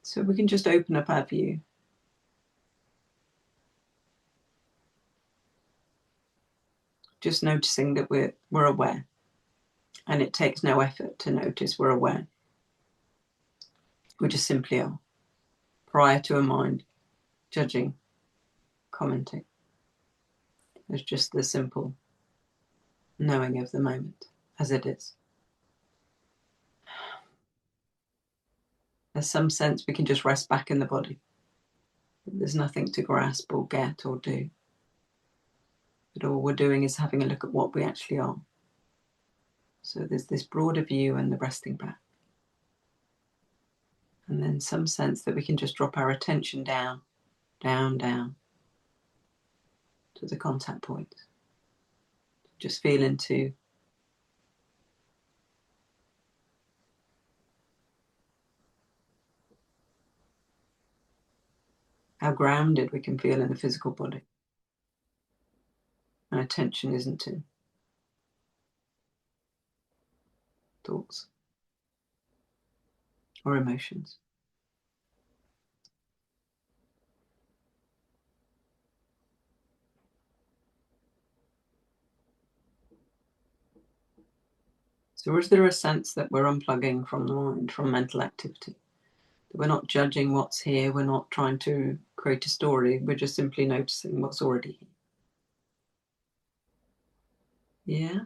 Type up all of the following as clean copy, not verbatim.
So we can just open up our view. Just noticing that we're aware. And it takes no effort to notice we're aware. We just simply are, prior to a mind judging, commenting. There's just the simple knowing of the moment as it is. There's some sense we can just rest back in the body. There's nothing to grasp or get or do. But all we're doing is having a look at what we actually are. So there's this broader view and the resting back. And then some sense that we can just drop our attention down, down, down to the contact point. Just feel into how grounded we can feel in the physical body. And attention isn't to thoughts or emotions. So is there a sense that we're unplugging from the mind, from mental activity? That we're not judging what's here, we're not trying to create a story, we're just simply noticing what's already here. Yeah?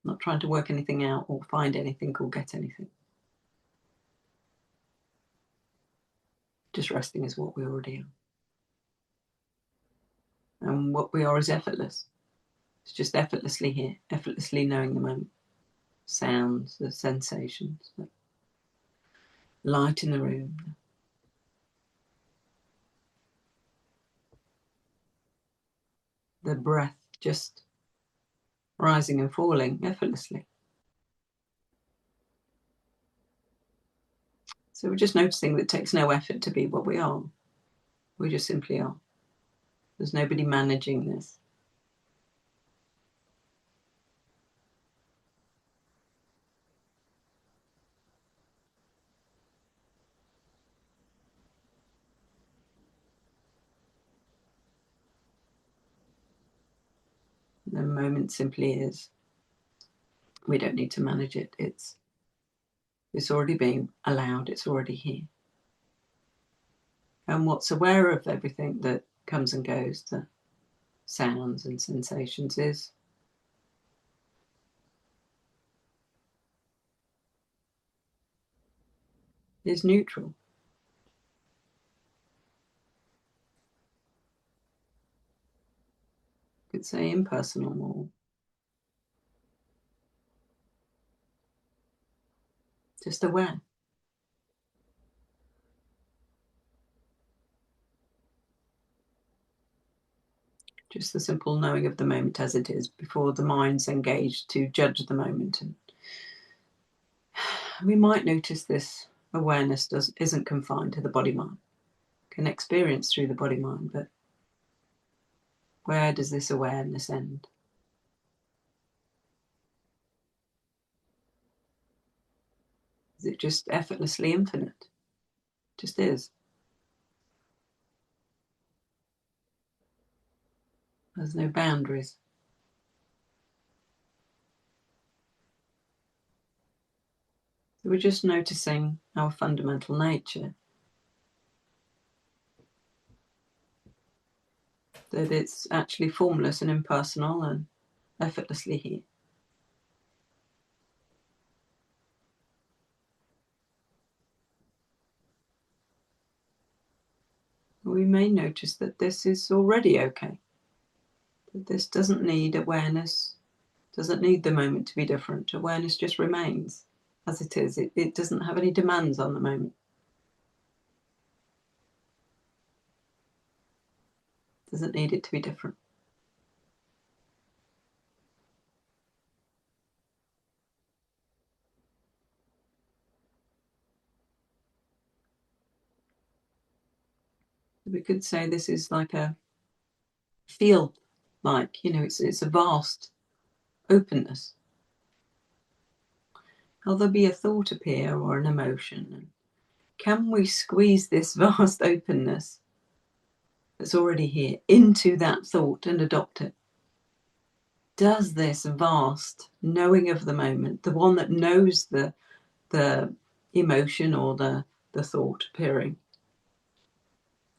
Not trying to work anything out or find anything or get anything. Just resting is what we already are. And what we are is effortless. It's just effortlessly here, effortlessly knowing the moment. Sounds, the sensations, the light in the room. The breath just rising and falling effortlessly. So we're just noticing that it takes no effort to be what we are. We just simply are. There's nobody managing this. The moment simply is. We don't need to manage it. It's already being allowed. It's already here. And what's aware of everything that comes and goes, the sounds and sensations, is neutral. You could say impersonal or just aware. Just the simple knowing of the moment as it is before the mind's engaged to judge the moment. And we might notice this awareness isn't confined to the body-mind. Can experience through the body-mind, but where does this awareness end? Is it just effortlessly infinite? Just is. There's no boundaries. So we're just noticing our fundamental nature. That it's actually formless and impersonal and effortlessly here. We may notice that this is already okay. That this doesn't need awareness, doesn't need the moment to be different. Awareness just remains as it is. It doesn't have any demands on the moment. Doesn't need it to be different. We could say this is like a feel like, it's a vast openness. How there'll be a thought appear or an emotion, and Can we squeeze this vast openness that's already here into that thought and adopt it? Does this vast knowing of the moment, the one that knows the emotion or the thought appearing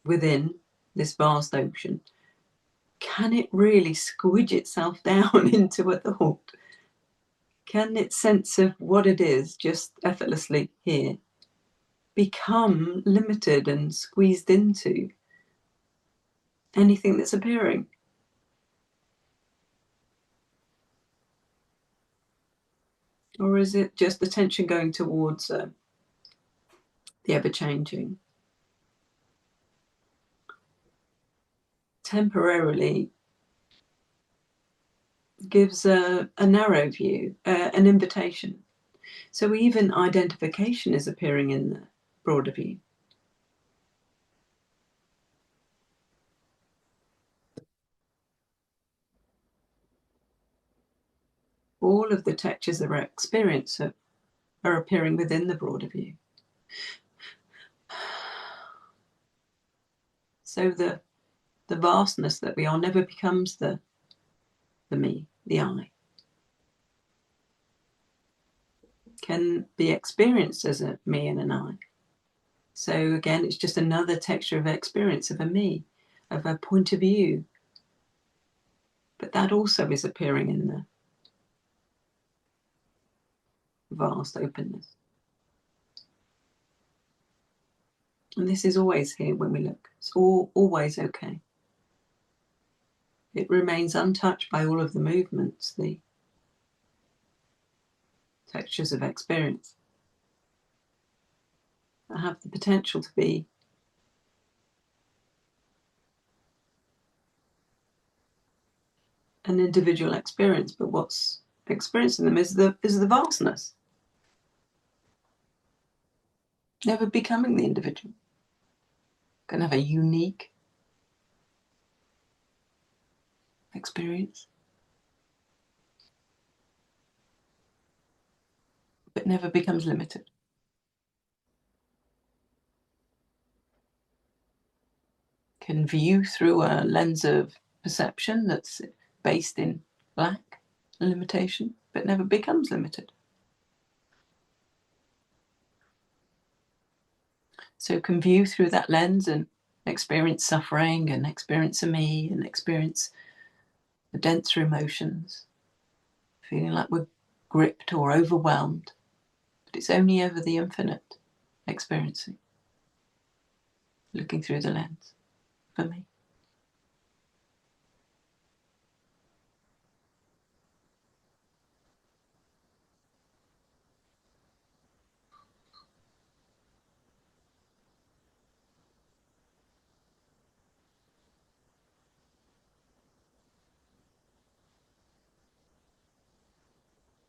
within this vast ocean, can it really squidge itself down into a thought? Can its sense of what it is just effortlessly here become limited and squeezed into anything that's appearing? Or is it just the tension going towards the ever-changing? Temporarily gives a narrow view, an invitation. So even identification is appearing in the broader view. All of the textures of our experience are appearing within the broader view. So the vastness that we are never becomes the me, the I. Can be experienced as a me and an I. So again, it's just another texture of experience of a me, of a point of view. But that also is appearing in the vast openness. And this is always here when we look. It's always okay. It remains untouched by all of the movements, the textures of experience that have the potential to be an individual experience, but what's experiencing them is the vastness. Never becoming the individual. Can have a unique experience, but never becomes limited. Can view through a lens of perception that's based in lack and limitation, but never becomes limited. So can view through that lens and experience suffering and experience a me and experience the denser emotions, feeling like we're gripped or overwhelmed, but it's only ever the infinite experiencing, looking through the lens for me.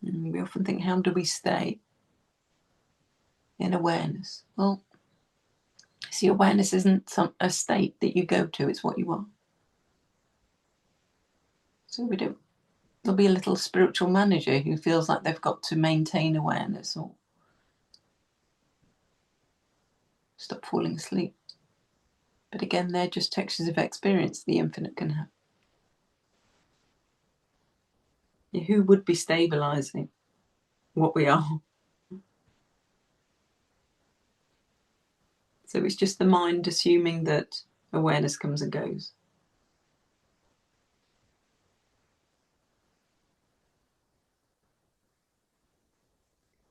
And we often think, how do we stay in awareness? Well, see, awareness isn't a state that you go to, it's what you are. So there'll be a little spiritual manager who feels like they've got to maintain awareness or stop falling asleep. But again, they're just textures of experience the infinite can have. Who would be stabilizing what we are? So it's just the mind assuming that awareness comes and goes.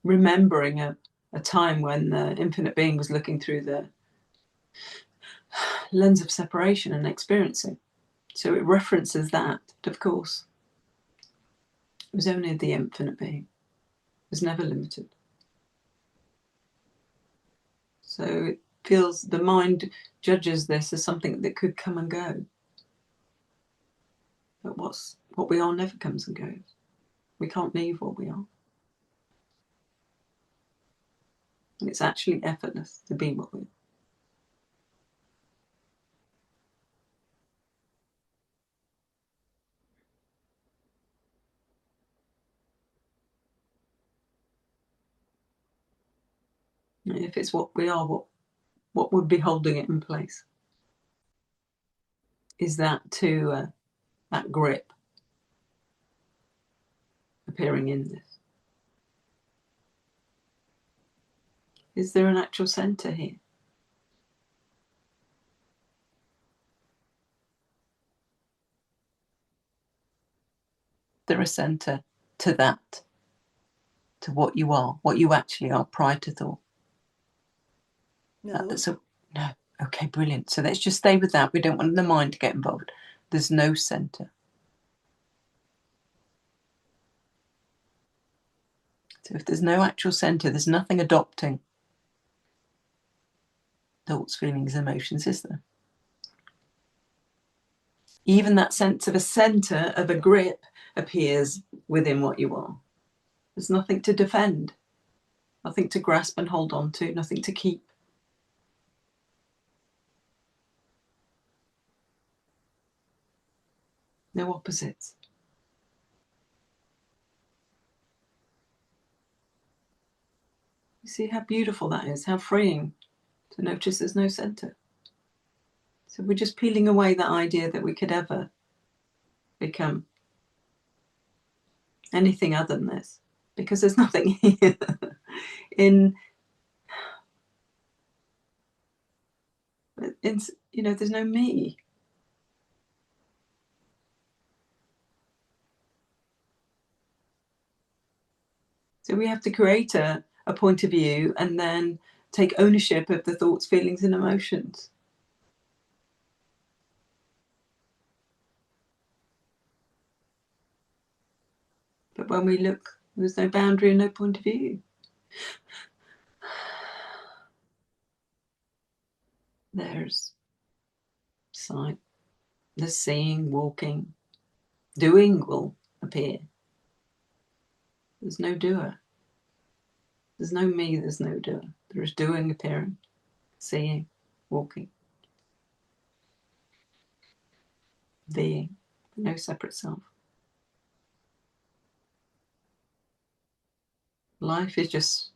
Remembering a time when the infinite being was looking through the lens of separation and experiencing. So it references that, but of course, it was only the infinite being. It was never limited. So it feels the mind judges this as something that could come and go. But what we are never comes and goes. We can't leave what we are. And it's actually effortless to be what we are. If it's what we are, what what would be holding it in place? Is that that grip appearing in this? Is there an actual center here? Is there a center to that, to what you are, what you actually are prior to thought? No. No. Okay, brilliant. So let's just stay with that. We don't want the mind to get involved. There's no center. So if there's no actual center, there's nothing adopting thoughts, feelings, emotions, is there? Even that sense of a center, of a grip, appears within what you are. There's nothing to defend, nothing to grasp and hold on to, nothing to keep. No opposites. You see how beautiful that is, how freeing to notice there's no center. So we're just peeling away that idea that we could ever become anything other than this, because there's nothing here. There's no me. So we have to create a point of view and then take ownership of the thoughts, feelings, and emotions. But when we look, there's no boundary and no point of view. There's sight, there's seeing, walking, doing will appear. There's no doer. There's no me, there's no doer. There is doing appearing, seeing, walking, being, no separate self. Life is just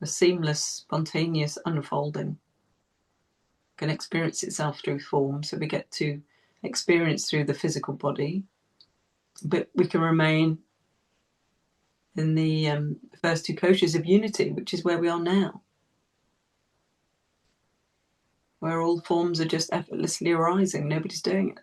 a seamless, spontaneous unfolding. Can experience itself through form, so we get to experience through the physical body, but we can remain in the first two koshas of unity, which is where we are now, where all forms are just effortlessly arising. Nobody's doing it.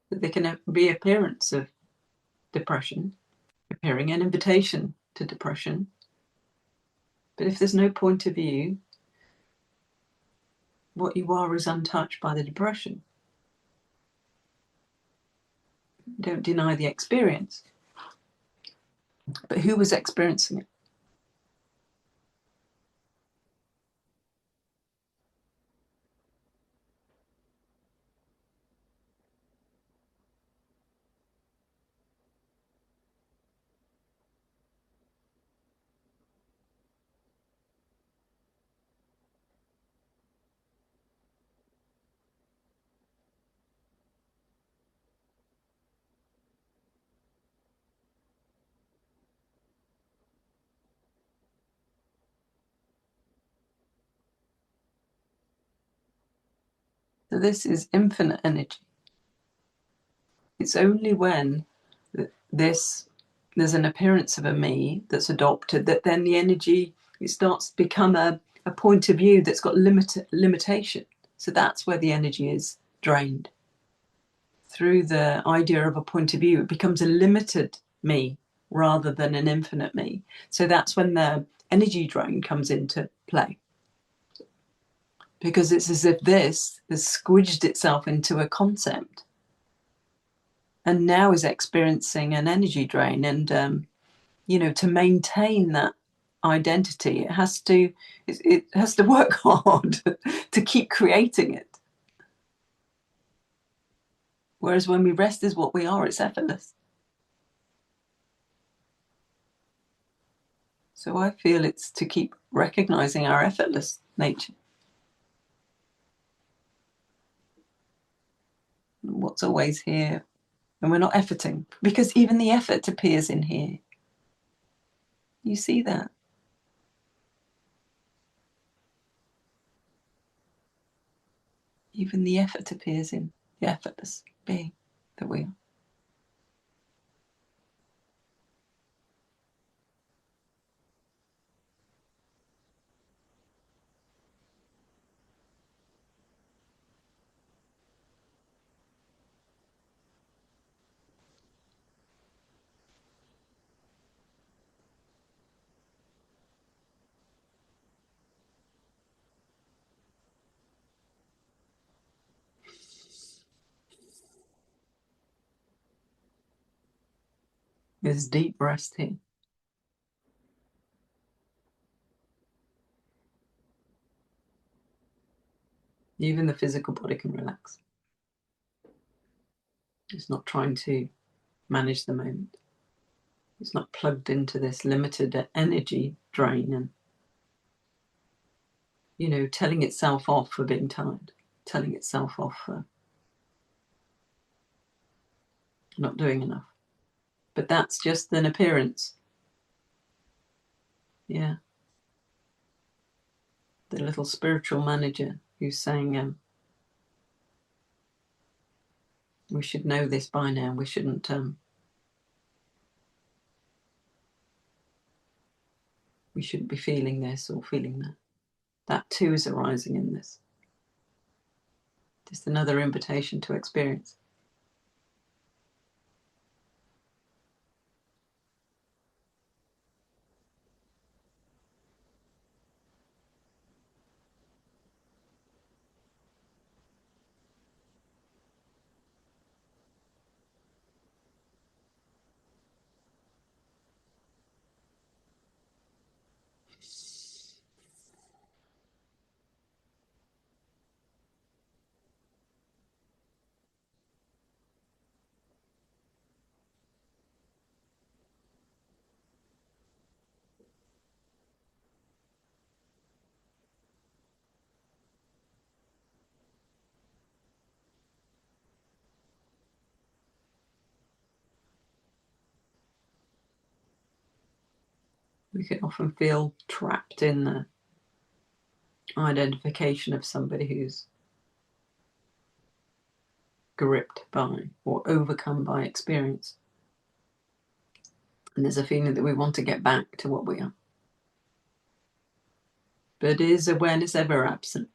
But there can be appearance of depression, appearing an invitation to depression. But if there's no point of view, what you are is untouched by the depression. Don't deny the experience. But who was experiencing it? So this is infinite energy. It's only when there's an appearance of a me that's adopted that then the energy, it starts to become a point of view that's got limitation. So that's where the energy is drained. Through the idea of a point of view, it becomes a limited me rather than an infinite me. So that's when the energy drain comes into play. Because it's as if this has squidged itself into a concept and now is experiencing an energy drain. And, to maintain that identity, it has to work hard to keep creating it. Whereas when we rest is what we are, it's effortless. So I feel it's to keep recognizing our effortless nature. What's always here, And we're not efforting, because even the effort appears in here. You see that? Even the effort appears in the effortless being that we are. There's deep rest here. Even the physical body can relax. It's not trying to manage the moment. It's not plugged into this limited energy drain and, you know, telling itself off for being tired, telling itself off for not doing enough. But that's just an appearance. Yeah. The little spiritual manager who's saying, we should know this by now. We shouldn't be feeling this or feeling that. That too is arising in this. Just another invitation to experience. We can often feel trapped in the identification of somebody who's gripped by or overcome by experience. And there's a feeling that we want to get back to what we are. But is awareness ever absent?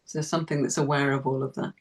Is there something that's aware of all of that?